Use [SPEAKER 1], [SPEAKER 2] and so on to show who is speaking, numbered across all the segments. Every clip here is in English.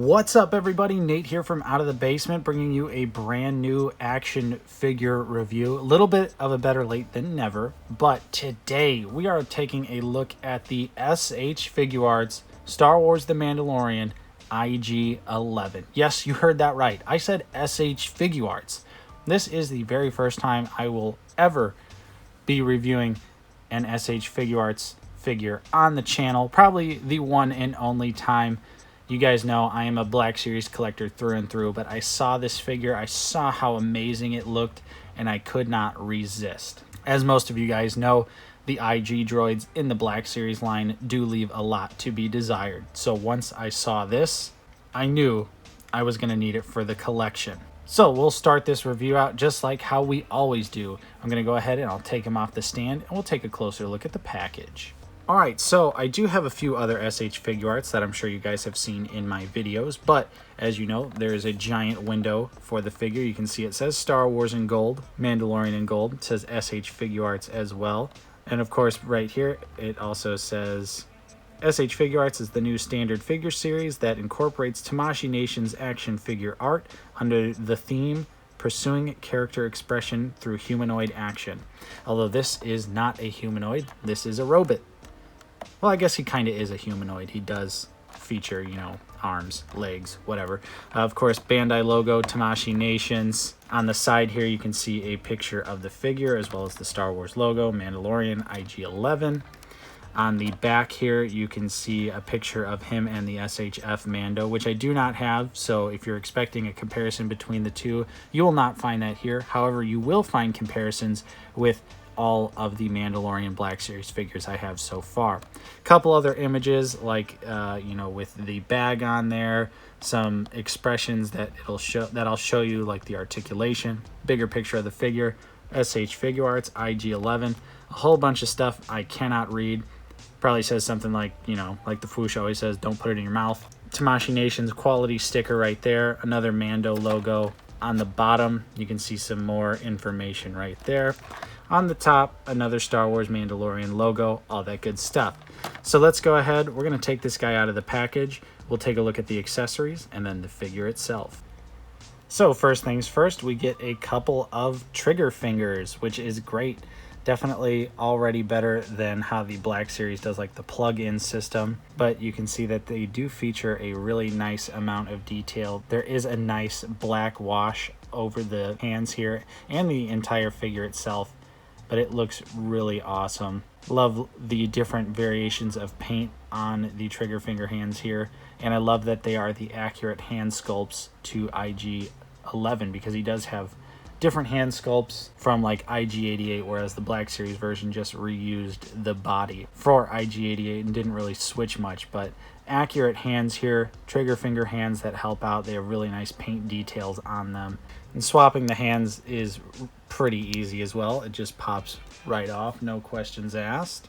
[SPEAKER 1] What's up, everybody? Nate here from Out of the Basement, bringing you a brand new action figure review. A little bit of a better late than never, but today we are taking a look at the SH Figuarts Star Wars The Mandalorian IG-11. Yes, you heard that right. I said SH Figuarts. This is the very first time I will ever be reviewing an SH Figuarts figure on the channel. Probably the one and only time. You guys know I am a Black Series collector through and through, but I saw this figure, I saw how amazing it looked, and I could not resist. As most of you guys know, the IG droids in the Black Series line do leave a lot to be desired. So once I saw this, I knew I was going to need it for the collection. So we'll start this review out just like how we always do. I'm going to go ahead and I'll take him off the stand, and we'll take a closer look at the package. Alright, so I do have a few other SH Figuarts that I'm sure you guys have seen in my videos, but as you know, there is a giant window for the figure. You can see it says Star Wars in gold, Mandalorian in gold. It says SH Figuarts as well. And of course, right here, it also says SH Figuarts is the new standard figure series that incorporates Tamashii Nation's action figure art under the theme Pursuing Character Expression Through Humanoid Action. Although this is not a humanoid, this is a robot. Well, I guess he kind of is a humanoid. He does feature, you know, arms, legs, whatever. Of course, Bandai logo, Tamashii Nations. On the side here, you can see a picture of the figure as well as the Star Wars logo, Mandalorian, IG-11. On the back here, you can see a picture of him and the SHF Mando, which I do not have. So if you're expecting a comparison between the two, you will not find that here. However, you will find comparisons with all of the Mandalorian Black Series figures I have so far. A couple other images, like you know, with the bag on there, some expressions that I'll show you, like the articulation, bigger picture of the figure, SH Figuarts, IG-11, a whole bunch of stuff I cannot read. Probably says something like, you know, like the Foosh always says, don't put it in your mouth. Tamashii Nation's quality sticker right there, another Mando logo. On the bottom, you can see some more information right there. On the top, another Star Wars Mandalorian logo, all that good stuff. So let's go ahead. We're going to take this guy out of the package. We'll take a look at the accessories and then the figure itself. So first things first, we get a couple of trigger fingers, which is great. Definitely already better than how the Black Series does, like the plug-in system. But you can see that they do feature a really nice amount of detail. There is a nice black wash over the hands here and the entire figure itself, but it looks really awesome. Love the different variations of paint on the trigger finger hands here, and I love that they are the accurate hand sculpts to IG-11, because he does have different hand sculpts from like IG-88, whereas the Black Series version just reused the body for IG-88 and didn't really switch much. But accurate hands here, trigger finger hands that help out. They have really nice paint details on them. And swapping the hands is pretty easy as well. It just pops right off, no questions asked.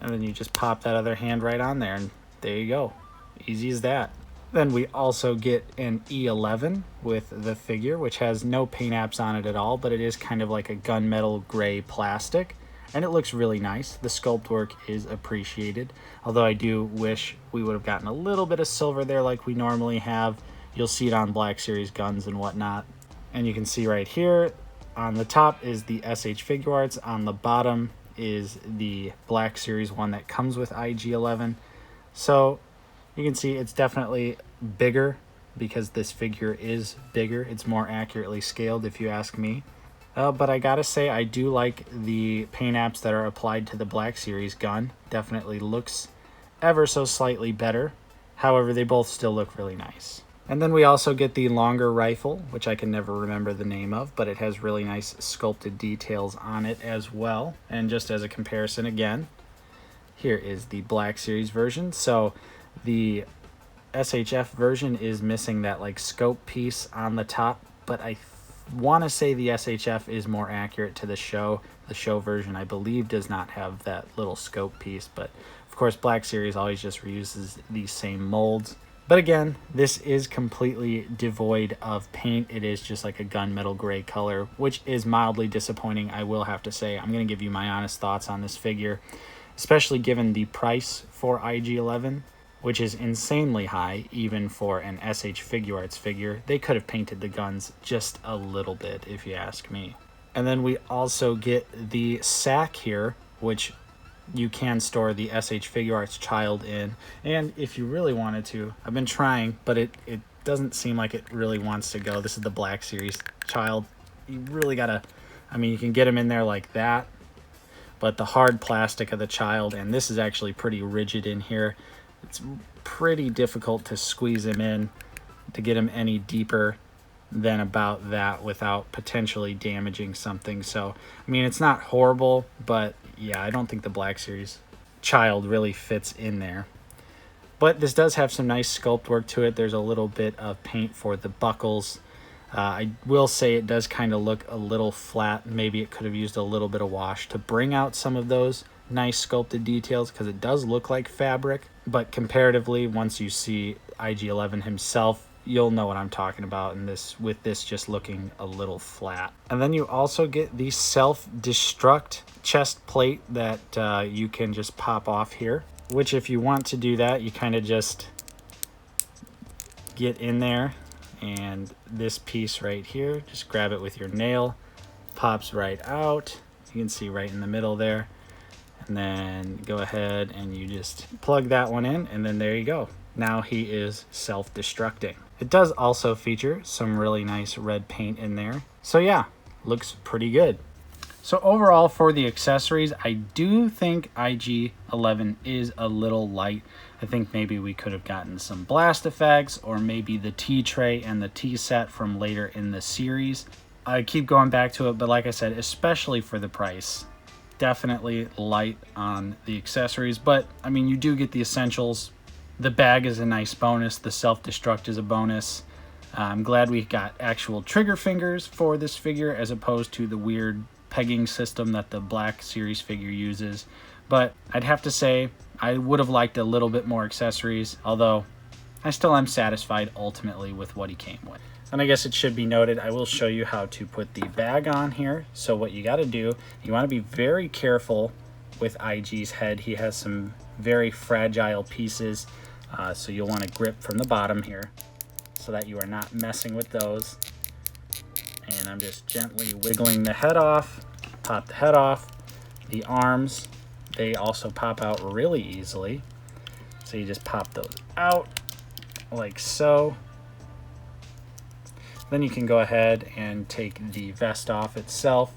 [SPEAKER 1] And then you just pop that other hand right on there, and there you go. Easy as that. Then we also get an E11 with the figure, which has no paint apps on it at all, but it is kind of like a gunmetal gray plastic, and it looks really nice. The sculpt work is appreciated, although I do wish we would have gotten a little bit of silver there like we normally have. You'll see it on Black Series guns and whatnot. And you can see right here, on the top is the SH Figuarts, on the bottom is the Black Series one that comes with IG-11. So you can see it's definitely bigger because this figure is bigger. It's more accurately scaled, if you ask me. But I gotta say, I do like the paint apps that are applied to the Black Series gun. Definitely looks ever so slightly better. However, they both still look really nice. And then we also get the longer rifle, which I can never remember the name of, but it has really nice sculpted details on it as well. And just as a comparison again, here is the Black Series version. So the SHF version is missing that like scope piece on the top, but I want to say the SHF is more accurate to the show. The show version, I believe, does not have that little scope piece, but of course Black Series always just reuses these same molds. But again, this is completely devoid of paint. It is just like a gunmetal gray color, which is mildly disappointing, I will have to say. I'm going to give you my honest thoughts on this figure, especially given the price for IG-11. which is insanely high even for an SH Figuarts figure. They could have painted the guns just a little bit, if you ask me. And then we also get the sack here, which you can store the SH Figuarts child in. And if you really wanted to, I've been trying, but it doesn't seem like it really wants to go. This is the Black Series child. You really gotta, I mean, you can get him in there like that, but the hard plastic of the child, and this is actually pretty rigid in here, it's pretty difficult to squeeze him in to get him any deeper than about that without potentially damaging something. So, I mean, it's not horrible, but yeah, I don't think the Black Series child really fits in there. But this does have some nice sculpt work to it. There's a little bit of paint for the buckles. I will say it does kind of look a little flat. Maybe it could have used a little bit of wash to bring out some of those nice sculpted details, because it does look like fabric. But comparatively, once you see IG-11 himself, you'll know what I'm talking about in this, with this just looking a little flat. And then you also get the self-destruct chest plate that you can just pop off here, which if you want to do that, you kind of just get in there, and this piece right here, just grab it with your nail, pops right out. You can see right in the middle there. And then go ahead and you just plug that one in, and then there you go. Now he is self-destructing. It does also feature some really nice red paint in there. So yeah, looks pretty good. So overall for the accessories, I do think IG-11 is a little light. I think maybe we could have gotten some blast effects, or maybe the T-tray and the T-set from later in the series. I keep going back to it, but like I said, especially for the price, definitely light on the accessories. But I mean, you do get the essentials. The bag is a nice bonus. The self-destruct is a bonus. I'm glad we got actual trigger fingers for this figure as opposed to the weird pegging system that the Black Series figure uses. But I'd have to say I would have liked a little bit more accessories, although I still am satisfied ultimately with what he came with. And I guess it should be noted, I will show you how to put the bag on here. So what you got to do, you want to be very careful with IG's head. He has some very fragile pieces, so you'll want to grip from the bottom here so that you are not messing with those. And I'm just gently wiggling the head off, pop the head off. The arms, they also pop out really easily. So you just pop those out like so. Then you can go ahead and take the vest off itself,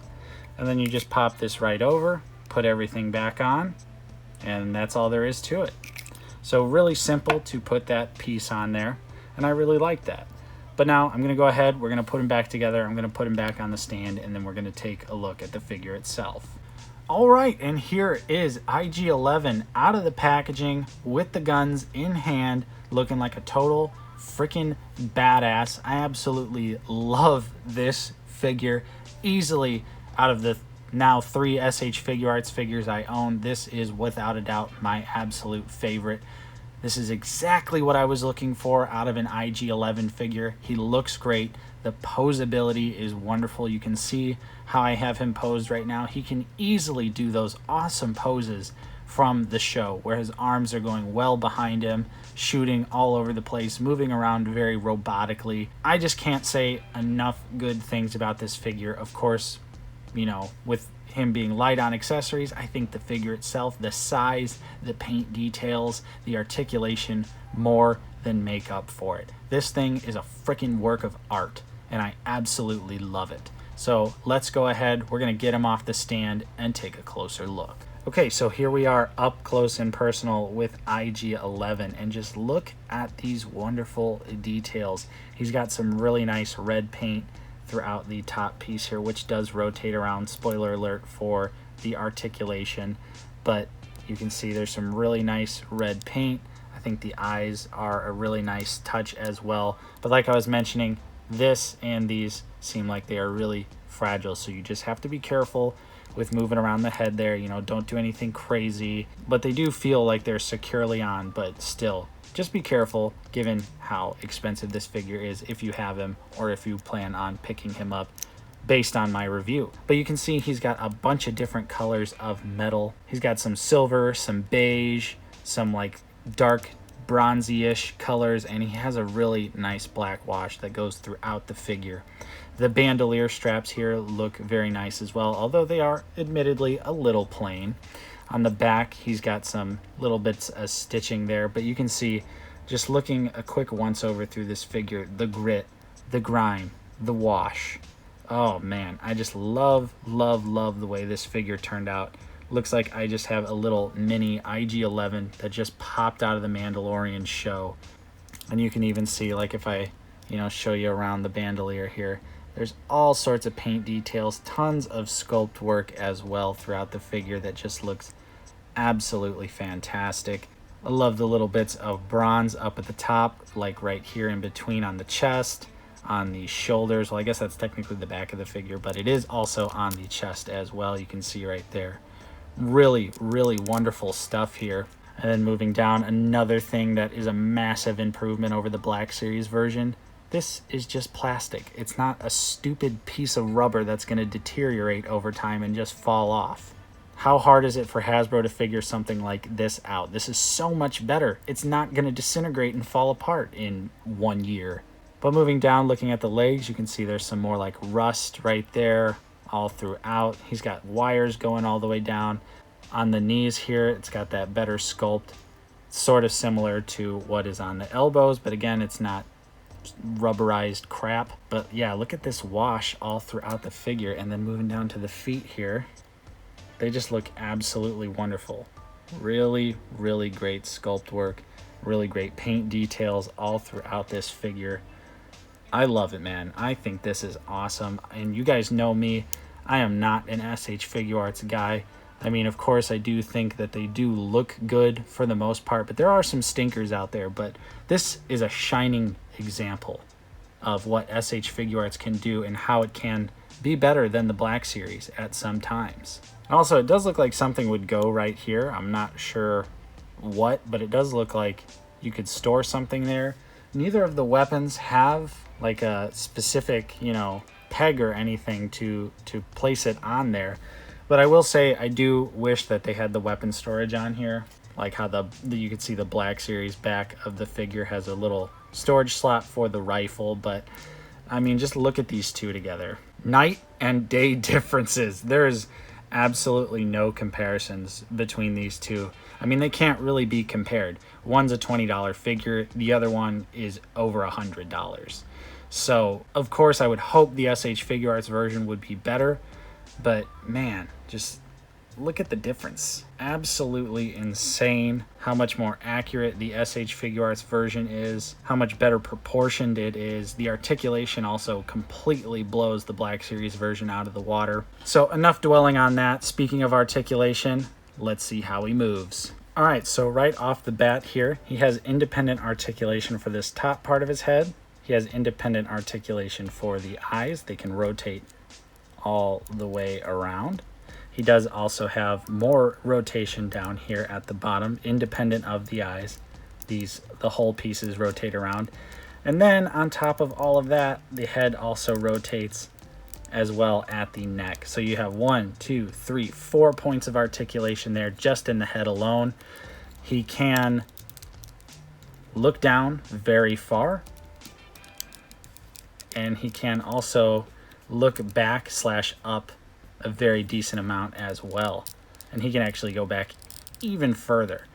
[SPEAKER 1] and then you just pop this right over, put everything back on, and that's all there is to it. So really simple to put that piece on there, and I really like that. But now I'm going to go ahead, we're going to put them back together, I'm going to put them back on the stand, and then we're going to take a look at the figure itself. All right, and here is IG-11 out of the packaging with the guns in hand, looking like a total freaking badass. I absolutely love this figure. Easily out of the now 3 SH Figuarts figures I own, this is without a doubt my absolute favorite. This is exactly what I was looking for out of an IG-11 figure. He looks great. The posability is wonderful. You can see how I have him posed right now. He can easily do those awesome poses from the show where his arms are going well behind him, shooting all over the place, moving around very robotically. I just can't say enough good things about this figure. Of course, you know, with him being light on accessories, I think the figure itself, the size, the paint details, the articulation more than make up for it. This thing is a freaking work of art, and I absolutely love it. So let's go ahead, we're gonna get him off the stand and take a closer look. Okay, so here we are up close and personal with IG-11, and just look at these wonderful details. He's got some really nice red paint throughout the top piece here, which does rotate around, spoiler alert for the articulation, but you can see there's some really nice red paint. I think the eyes are a really nice touch as well, but like I was mentioning, this and these seem like they are really fragile, so you just have to be careful with moving around the head there. You know, don't do anything crazy, but they do feel like they're securely on, but still just be careful given how expensive this figure is if you have him or if you plan on picking him up based on my review. But you can see he's got a bunch of different colors of metal. He's got some silver, some beige, some like dark bronzy-ish colors, and he has a really nice black wash that goes throughout the figure. The bandolier straps here look very nice as well, although they are admittedly a little plain. On the back, he's got some little bits of stitching there, but you can see, just looking a quick once over through this figure, the grit, the grime, the wash. Oh man, I just love the way this figure turned out. Looks like I just have a little mini IG-11 that just popped out of the Mandalorian show. And you can even see, like, if I, show you around the bandolier here, there's all sorts of paint details, tons of sculpt work as well throughout the figure that just looks absolutely fantastic. I love the little bits of bronze up at the top, like right here in between on the chest, on the shoulders. Well, I guess that's technically the back of the figure, but it is also on the chest as well. You can see right there. Really wonderful stuff here. And then moving down, another thing that is a massive improvement over the Black Series version. This is just plastic. It's not a stupid piece of rubber that's going to deteriorate over time and just fall off. How hard is it for Hasbro to figure something like this out? This is so much better. It's not going to disintegrate and fall apart in 1 year. But moving down, looking at the legs, you can see there's some more like rust right there all throughout. He's got wires going all the way down. On the knees here, it's got that better sculpt, sort of similar to what is on the elbows, but again, it's not rubberized crap. But yeah, look at this wash all throughout the figure. And then moving down to the feet here, they just look absolutely wonderful. Really great sculpt work, really great paint details all throughout this figure. I love it, man. I think this is awesome. And you guys know me, I am not an SH Figuarts guy. I mean, of course, I do think that they do look good for the most part, but there are some stinkers out there. But this is a shining example of what SH Figuarts can do and how it can be better than the Black Series at some times. Also, it does look like something would go right here. I'm not sure what, but it does look like you could store something there. Neither of the weapons have like a specific, peg or anything to place it on there. But I will say I do wish that they had the weapon storage on here, like how you could see the Black Series back of the figure has a little storage slot for the rifle. But I mean, just look at these two together. Night and day differences. There is absolutely no comparisons between these two. I mean, they can't really be compared. One's a $20 figure, the other one is over $100. So, of course, I would hope the SH Figuarts version would be better, but man, just look at the difference. Absolutely insane how much more accurate the SH Figuarts version is, how much better proportioned it is. The articulation also completely blows the Black Series version out of the water. So enough dwelling on that. Speaking of articulation, let's see how he moves. All right, so right off the bat here, he has independent articulation for this top part of his head. He has independent articulation for the eyes. They can rotate all the way around. He does also have more rotation down here at the bottom, independent of the eyes. The whole pieces rotate around. And then on top of all of that, the head also rotates as well at the neck. So you have 1, 2, 3, 4 points of articulation there just in the head alone. He can look down very far, and he can also look back / up a very decent amount as well. And he can actually go back even further.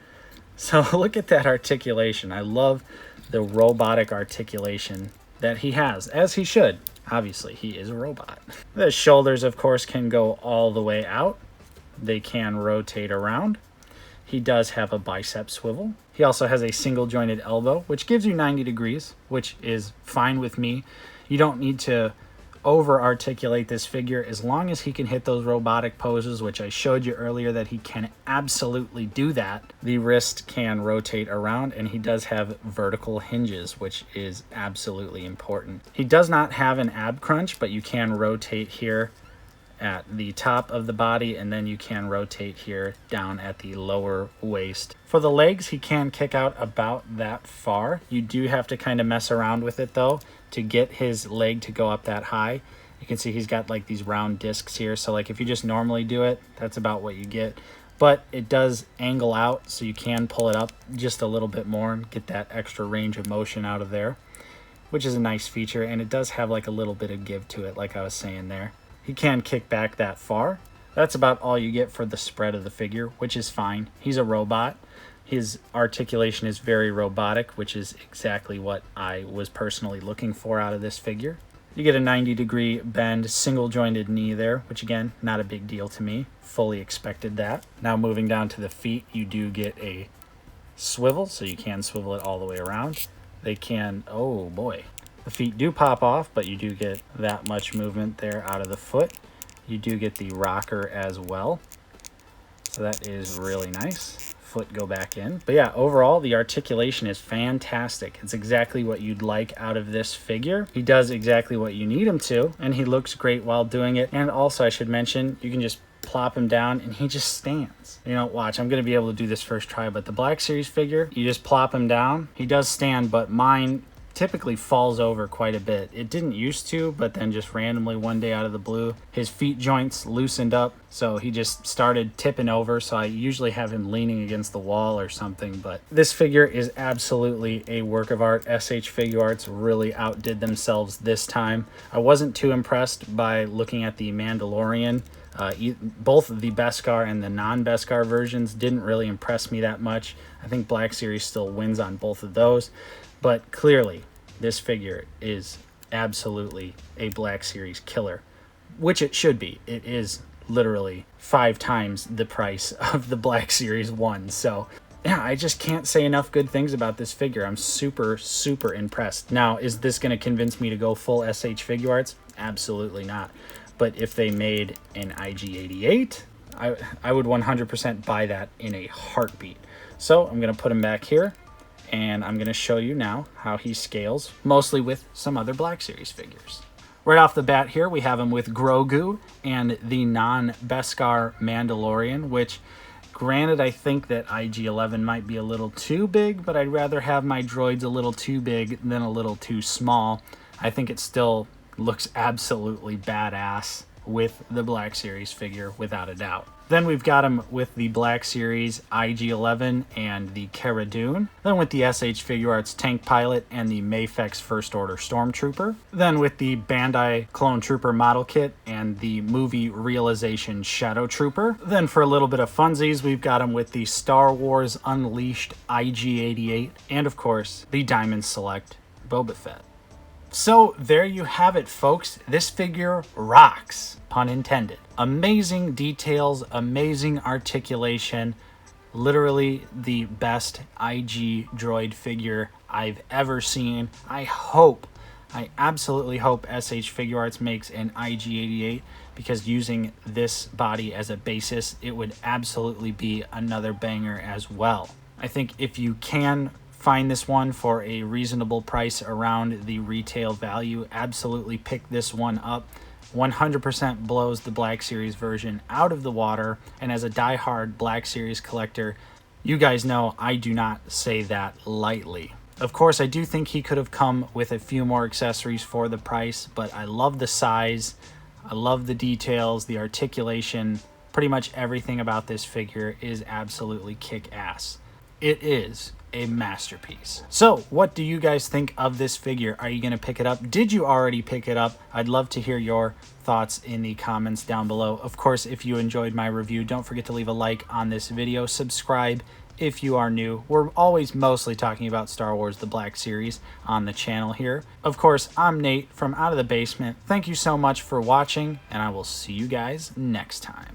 [SPEAKER 1] So look at that articulation. I love the robotic articulation that he has, as he should. Obviously, he is a robot. The shoulders, of course, can go all the way out. They can rotate around. He does have a bicep swivel. He also has a single jointed elbow, which gives you 90 degrees, which is fine with me. You don't need to over articulate this figure as long as he can hit those robotic poses, which I showed you earlier that he can absolutely do that. The wrist can rotate around, and he does have vertical hinges, which is absolutely important. He does not have an ab crunch, but you can rotate here at the top of the body, and then you can rotate here down at the lower waist. For the legs, he can kick out about that far. You do have to kind of mess around with it though to get his leg to go up that high. You can see he's got like these round discs here, so like if you just normally do it, that's about what you get. but it does angle out, so you can pull it up just a little bit more and get that extra range of motion out of there, which is a nice feature. And it does have like a little bit of give to it, like I was saying there. He can kick back that far. That's about all you get for the spread of the figure, which is fine. He's a robot. His articulation is very robotic, which is exactly what I was personally looking for out of this figure. You get a 90-degree bend, single jointed knee there, which again, not a big deal to me. Fully expected that. Now moving down to the feet, you do get a swivel, so you can swivel it all the way around. They can, oh boy. The feet do pop off, but you do get that much movement there out of the foot. You do get the rocker as well. So that is really nice. Foot go back in. But yeah, overall, the articulation is fantastic. It's exactly what you'd like out of this figure. He does exactly what you need him to, and he looks great while doing it. And also, I should mention, you can just plop him down and he just stands. You know, watch, I'm going to be able to do this first try, but the Black Series figure, you just plop him down. He does stand, but mine typically falls over quite a bit. It didn't used to, but then just randomly one day out of the blue, his feet joints loosened up, so he just started tipping over. So I usually have him leaning against the wall or something. But this figure is absolutely a work of art. SH Figuarts really outdid themselves this time. I wasn't too impressed by looking at the Mandalorian. Both the Beskar and the non-Beskar versions didn't really impress me that much. I think Black Series still wins on both of those. But clearly, this figure is absolutely a Black Series killer, which it should be. It is literally 5 times the price of the Black Series one. So, yeah, I just can't say enough good things about this figure. I'm super, super impressed. Now, is this going to convince me to go full SH Figuarts? Absolutely not. But if they made an IG-88, I would 100% buy that in a heartbeat. So, I'm going to put him back here. And I'm going to show you now how he scales, mostly with some other Black Series figures. Right off the bat here, we have him with Grogu and the non-Beskar Mandalorian, which, granted, I think that IG-11 might be a little too big, but I'd rather have my droids a little too big than a little too small. I think it still looks absolutely badass with the Black Series figure, without a doubt. Then we've got him with the Black Series IG-11 and the Cara Dune. Then with the SH Figuarts Tank Pilot and the Mafex First Order Stormtrooper. Then with the Bandai Clone Trooper model kit and the movie Realization Shadow Trooper. Then for a little bit of funsies, we've got him with the Star Wars Unleashed IG-88 and of course the Diamond Select Boba Fett. So there you have it, folks. This figure rocks, pun intended. Amazing details, amazing articulation, literally the best IG droid figure I've ever seen. I absolutely hope SH Figuarts makes an IG-88, because using this body as a basis, it would absolutely be another banger as well. I think if you can find this one for a reasonable price around the retail value, absolutely pick this one up. 100% blows the Black Series version out of the water, and as a die-hard Black Series collector, you guys know I do not say that lightly. Of course, I do think he could have come with a few more accessories for the price, but I love the size, I love the details, the articulation, pretty much everything about this figure is absolutely kick-ass. It is a masterpiece. So what do you guys think of this figure? Are you going to pick it up? Did you already pick it up? I'd love to hear your thoughts in the comments down below. Of course, if you enjoyed my review, don't forget to leave a like on this video. Subscribe if you are new. We're always mostly talking about Star Wars The Black Series on the channel here. Of course, I'm Nate from Out of the Basement. Thank you so much for watching, and I will see you guys next time.